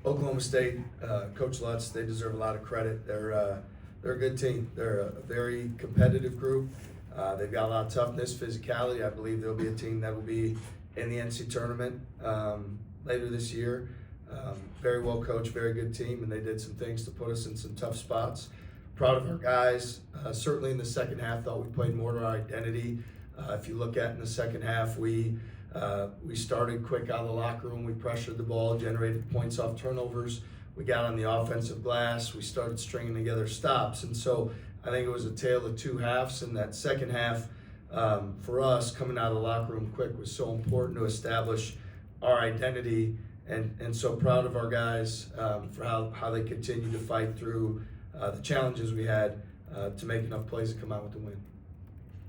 Oklahoma State, Coach Lutz, they deserve a lot of credit. They're a good team. They're a very competitive group. They've got a lot of toughness, physicality. I believe they'll be a team that will be in the NC tournament later this year. Very well coached, very good team, and they did some things to put us in some tough spots. Proud of our guys. Certainly in the second half, thought we played more to our identity. If you look at in the second half, we started quick out of the locker room. We pressured the ball, generated points off turnovers. We got on the offensive glass. We started stringing together stops. And so I think it was a tale of two halves. And that second half, for us, coming out of the locker room quick was so important to establish our identity. And so proud of our guys for how they continue to fight through the challenges we had to make enough plays to come out with the win.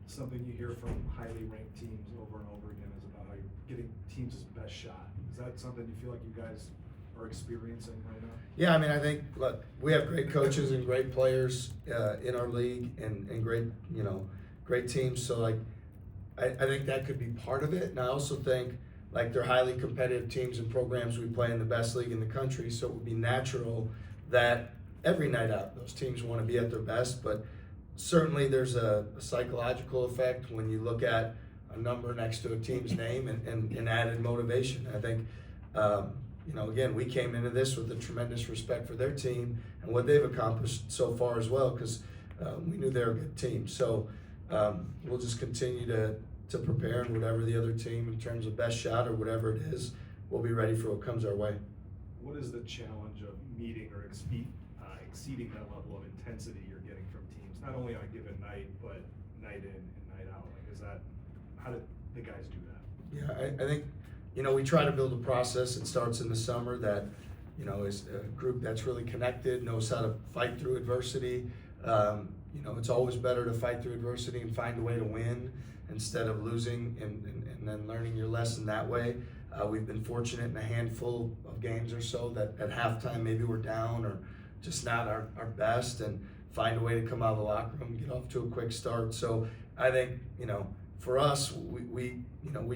Something you hear from highly ranked teams over and over again is about how you're getting teams' best shot. Is that something you feel like you guys are experiencing right now? Yeah, I mean, I think, look, we have great coaches and great players in our league and great teams. So, like, I think that could be part of it. And I also think, like, they're highly competitive teams and programs. We play in the best league in the country, so it would be natural that every night out those teams want to be at their best. But certainly there's a psychological effect when you look at a number next to a team's name and added motivation. I think, again, we came into this with a tremendous respect for their team and what they've accomplished so far as well, because we knew they were a good team. So we'll just continue to prepare, and whatever the other team in terms of best shot or whatever it is, we'll be ready for what comes our way. What is the challenge of meeting or exceeding that level of intensity you're getting from teams, not only on a given night, but night in and night out? Like, how did the guys do that? Yeah, I think, we try to build a process. It starts in the summer that, is a group that's really connected, knows how to fight through adversity. It's always better to fight through adversity and find a way to win instead of losing and then learning your lesson that way. We've been fortunate in a handful of games or so that at halftime maybe we're down or just not our best, and find a way to come out of the locker room and get off to a quick start. So I think, for us, we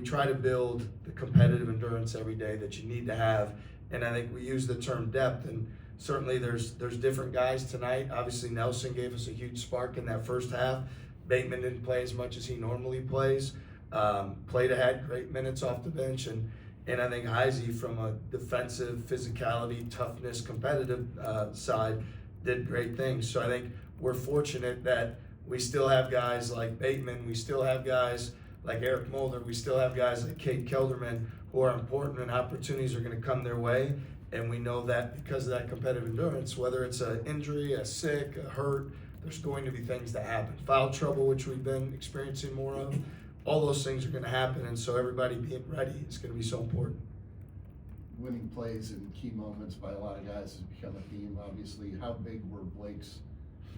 try to build the competitive endurance every day that you need to have. And I think we use the term depth, and certainly there's different guys tonight. Obviously Nelson gave us a huge spark in that first half. Bateman didn't play as much as he normally plays. Played ahead, great minutes off the bench, and I think Heisey, from a defensive, physicality, toughness, competitive side, did great things. So I think we're fortunate that we still have guys like Bateman, we still have guys like Eric Mulder, we still have guys like Kate Kelderman who are important, and opportunities are going to come their way. And we know that because of that competitive endurance, whether it's an injury, a sick, a hurt, there's going to be things that happen. Foul trouble, which we've been experiencing more of, all those things are going to happen, and so everybody being ready is going to be so important. Winning plays in key moments by a lot of guys has become a theme, obviously. How big were Blake's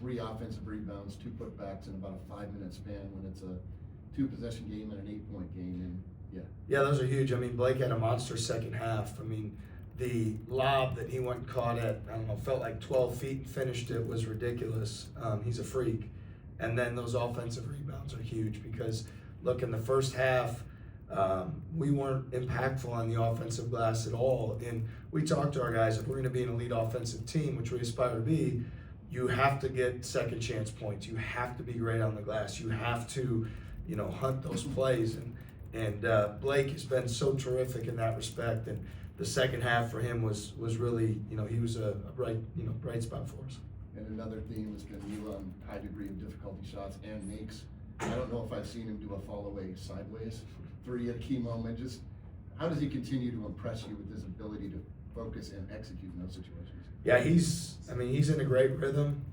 3 offensive rebounds, 2 putbacks in about a 5-minute span when it's a 2-possession game and an 8-point game? And yeah, those are huge. I mean, Blake had a monster second half. I mean, the lob that he went and caught at, felt like 12 feet and finished it was ridiculous. He's a freak. And then those offensive rebounds are huge because, look, in the first half, we weren't impactful on the offensive glass at all. And we talked to our guys, if we're going to be an elite offensive team, which we aspire to be, you have to get second chance points. You have to be great on the glass. You have to, hunt those plays. And Blake has been so terrific in that respect. And the second half for him was really, he was a bright spot for us. And another theme has been you on high degree of difficulty shots and makes. I don't know if I've seen him do a fall away sideways 3 at a key moment. Just how does he continue to impress you with his ability to focus and execute in those situations? Yeah, he's in a great rhythm.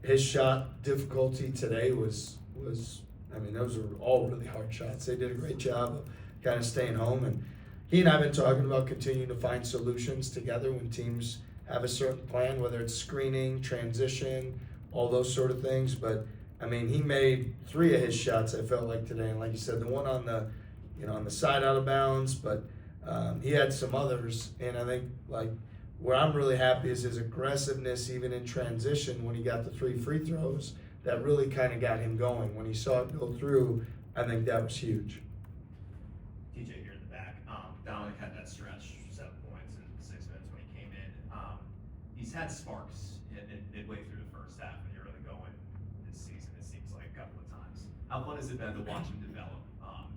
His shot difficulty today was those are all really hard shots. They did a great job of kind of staying home, and he and I have been talking about continuing to find solutions together when teams have a certain plan, whether it's screening, transition, all those sort of things. But he made 3 of his shots, I felt like, today. And like you said, the one on the side out of bounds, but he had some others. And I think, like, where I'm really happy is his aggressiveness, even in transition, when he got the 3 free throws, that really kind of got him going. When he saw it go through, I think that was huge. TJ here in the back. Dominic had that stretch, 7 points in 6 he's had sparks midway through the first half and you're really going this season, it seems like a couple of times. How fun has it been to watch him develop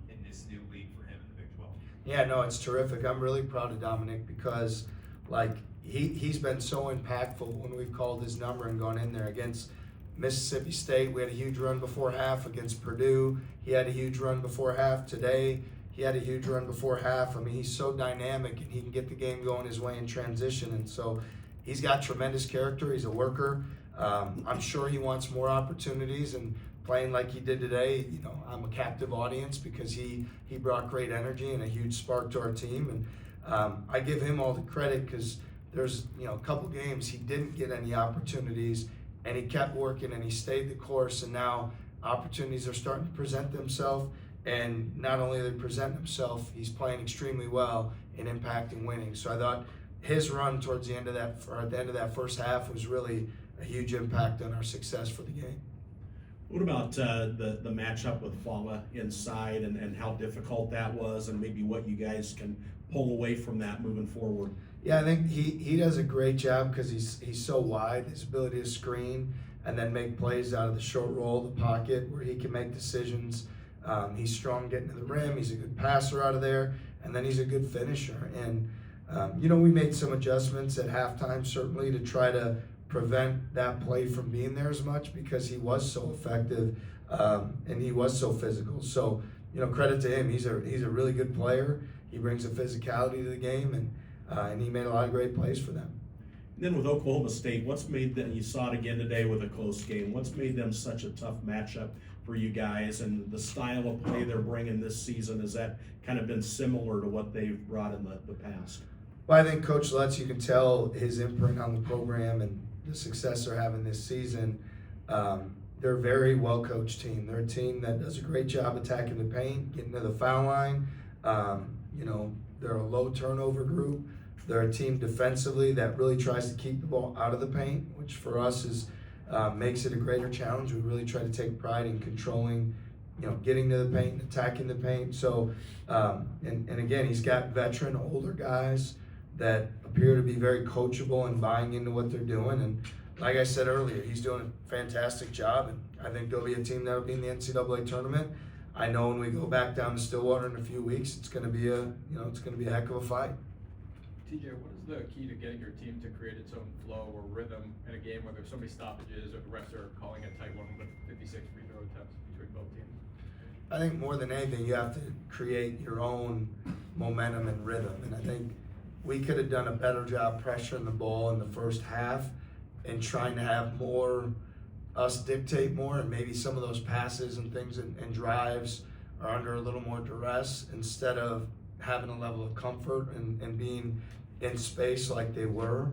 in this new league for him in the Big 12? Yeah, no, it's terrific. I'm really proud of Dominic because, like, he's been so impactful when we've called his number and gone in there against Mississippi State. We had a huge run before half against Purdue. He had a huge run before half today. He had a huge run before half. I mean, he's so dynamic and he can get the game going his way in transition. And so he's got tremendous character. He's a worker. I'm sure he wants more opportunities, and playing like he did today, you know, I'm a captive audience because he brought great energy and a huge spark to our team. And I give him all the credit because there's, you know, a couple games he didn't get any opportunities, and he kept working and he stayed the course, and now opportunities are starting to present themselves. And not only do they present themselves, he's playing extremely well and impacting winning. So I thought his run towards the end of that, or at the end of that first half, was really a huge impact on our success for the game. What about the matchup with Fala inside and how difficult that was, and maybe what you guys can pull away from that moving forward? Yeah, I think he does a great job because he's so wide. His ability to screen and then make plays out of the short roll, the pocket, where he can make decisions. He's strong getting to the rim. He's a good passer out of there, and then he's a good finisher. And you know, we made some adjustments at halftime, certainly, to try to prevent that play from being there as much because he was so effective and he was so physical. So, you know, credit to him. He's a really good player. He brings a physicality to the game, and he made a lot of great plays for them. And then with Oklahoma State, what's made them, you saw it again today with a close game, what's made them such a tough matchup for you guys, and the style of play they're bringing this season, has that kind of been similar to what they've brought in the past? Well, I think Coach Lutz, you can tell his imprint on the program and the success they're having this season. They're a very well-coached team. They're a team that does a great job attacking the paint, getting to the foul line. You know, they're a low turnover group. They're a team defensively that really tries to keep the ball out of the paint, which for us is makes it a greater challenge. We really try to take pride in controlling, you know, getting to the paint, attacking the paint. So, and again, he's got veteran, older guys that appear to be very coachable and buying into what they're doing. And like I said earlier, he's doing a fantastic job, and I think they'll be a team that'll be in the NCAA tournament. I know when we go back down to Stillwater in a few weeks, it's going to be a heck of a fight. TJ, what is the key to getting your team to create its own flow or rhythm in a game where there's so many stoppages or the refs are calling a tight one with 56 free throw attempts between both teams? I think more than anything, you have to create your own momentum and rhythm. And I think we could have done a better job pressuring the ball in the first half and trying to have us dictate more, and maybe some of those passes and things and drives are under a little more duress instead of having a level of comfort and being in space like they were.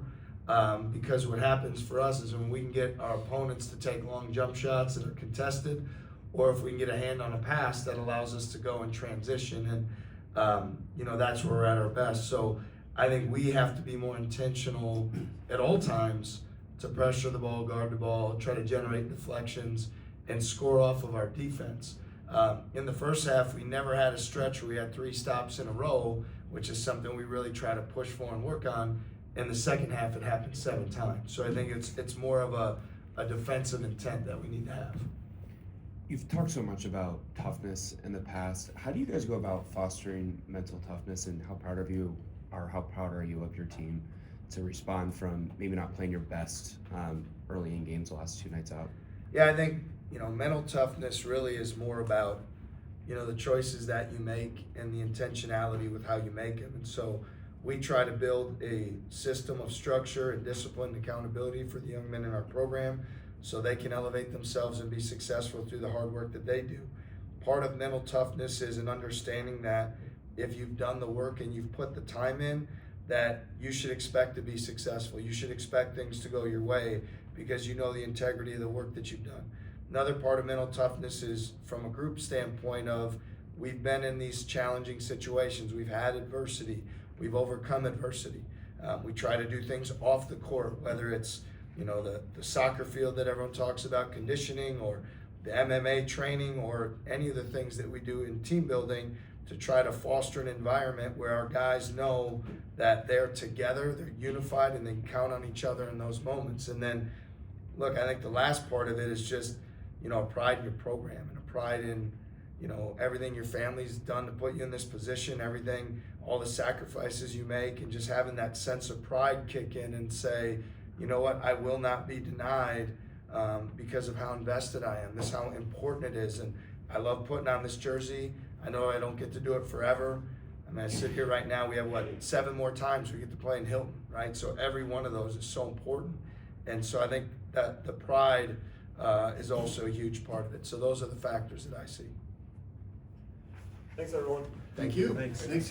Because what happens for us is when we can get our opponents to take long jump shots that are contested, or if we can get a hand on a pass that allows us to go in transition, and you know, that's where we're at our best. So I think we have to be more intentional at all times to pressure the ball, guard the ball, try to generate deflections, and score off of our defense. In the first half, we never had a stretch where we had 3 stops in a row, which is something we really try to push for and work on. In the second half, it happened 7 times. So I think it's more of a defensive intent that we need to have. You've talked so much about toughness in the past. How do you guys go about fostering mental toughness, and how proud are you of your team to respond from maybe not playing your best early in games the last 2 nights out? Yeah, I think, you know, mental toughness really is more about, you know, the choices that you make and the intentionality with how you make them. And so we try to build a system of structure and discipline and accountability for the young men in our program so they can elevate themselves and be successful through the hard work that they do. Part of mental toughness is an understanding that if you've done the work and you've put the time in, that you should expect to be successful. You should expect things to go your way because you know the integrity of the work that you've done. Another part of mental toughness is from a group standpoint of we've been in these challenging situations. We've had adversity. We've overcome adversity. We try to do things off the court, whether it's, you know, the soccer field that everyone talks about, conditioning, or the MMA training, or any of the things that we do in team building. to try to foster an environment where our guys know that they're together, they're unified, and they can count on each other in those moments. And then, look, I think the last part of it is just, you know, a pride in your program and a pride in, you know, everything your family's done to put you in this position, everything, all the sacrifices you make, and just having that sense of pride kick in and say, you know what, I will not be denied because of how invested I am. This is how important it is. And I love putting on this jersey. I know I don't get to do it forever. I mean, I sit here right now, we have, 7 more times we get to play in Hilton, right? So every one of those is so important. And so I think that the pride is also a huge part of it. So those are the factors that I see. Thanks, everyone. Thank you. Thanks. Thanks.